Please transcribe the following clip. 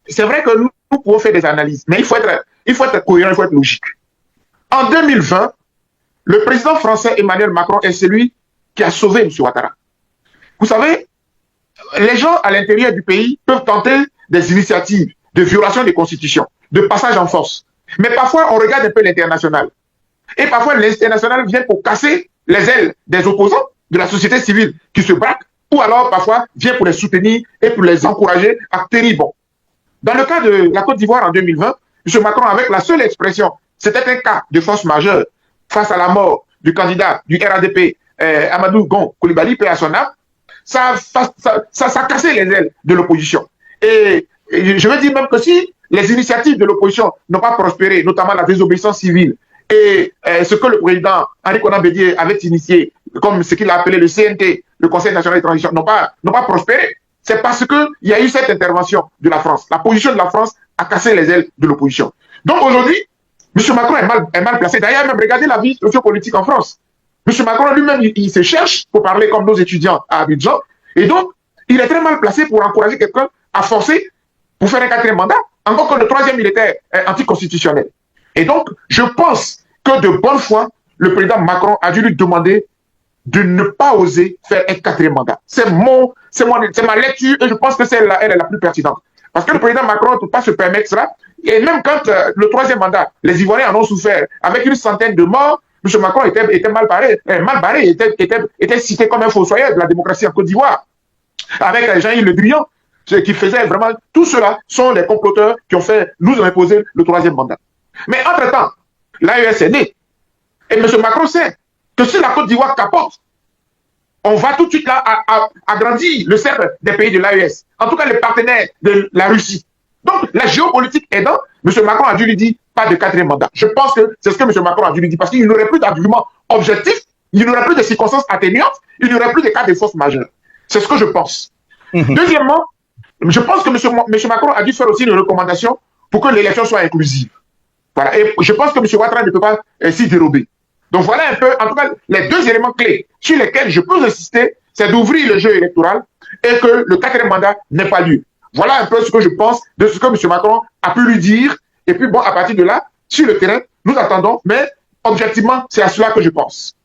c'est vrai que nous pouvons faire des analyses, mais il faut être cohérent, il faut être logique. En 2020, le président français Emmanuel Macron est celui qui a sauvé M. Ouattara. Vous savez, les gens à l'intérieur du pays peuvent tenter des initiatives de violation des constitutions, de passage en force. Mais parfois, on regarde un peu l'international. Et parfois, l'international vient pour casser les ailes des opposants, de la société civile qui se braque, ou alors parfois vient pour les soutenir et pour les encourager à tenir bon. Dans le cas de la Côte d'Ivoire en 2020, M. Macron, avec la seule expression, c'était un cas de force majeure face à la mort du candidat du RADP, Amadou Gon Coulibaly, paix à son âme, ça a cassé les ailes de l'opposition. Et je veux dire même que si les initiatives de l'opposition n'ont pas prospéré, notamment la désobéissance civile, et ce que le président Henri Konan Bédié avait initié, comme ce qu'il a appelé le CNT, le Conseil national de transition, n'ont pas prospéré, c'est parce qu'il y a eu cette intervention de la France. La position de la France a cassé les ailes de l'opposition. Donc aujourd'hui, M. Macron est mal placé. D'ailleurs, même regardez la vie sociopolitique en France. M. Macron lui-même, il se cherche pour parler comme nos étudiants à Abidjan. Et donc, il est très mal placé pour encourager quelqu'un à forcer pour faire un quatrième mandat. Encore que le troisième, il était anticonstitutionnel. Et donc, je pense que de bonne foi, le président Macron a dû lui demander de ne pas oser faire un quatrième mandat. C'est ma lecture et je pense que elle est la plus pertinente. Parce que le président Macron ne peut pas se permettre cela. Et même quand le troisième mandat, les Ivoiriens en ont souffert, avec une centaine de morts, M. Macron était mal barré, était cité comme un fossoyeur de la démocratie en Côte d'Ivoire. Avec Jean-Yves Le Drian, qui faisait vraiment... Tout cela sont les comploteurs qui ont fait nous imposer le troisième mandat. Mais entre-temps, l'AES est né. Et M. Macron sait que si la Côte d'Ivoire capote, on va tout de suite là agrandir le cercle des pays de l'AES. En tout cas, les partenaires de la Russie. Donc, la géopolitique aidant, M. Macron a dû lui dire pas de quatrième mandat. Je pense que c'est ce que M. Macron a dû lui dire parce qu'il n'aurait plus d'arguments objectifs, il n'aurait plus de circonstances atténuantes, il n'aurait plus de cas de force majeure. C'est ce que je pense. Deuxièmement, je pense que M. Macron a dû faire aussi une recommandation pour que l'élection soit inclusive. Voilà. Et je pense que M. Ouattara ne peut pas s'y dérober. Donc voilà un peu, en tout cas, les deux éléments clés sur lesquels je peux insister, c'est d'ouvrir le jeu électoral et que le quatrième mandat n'ait pas lieu. Voilà un peu ce que je pense de ce que M. Macron a pu lui dire. Et puis bon, à partir de là, sur le terrain, nous attendons, mais objectivement, c'est à cela que je pense.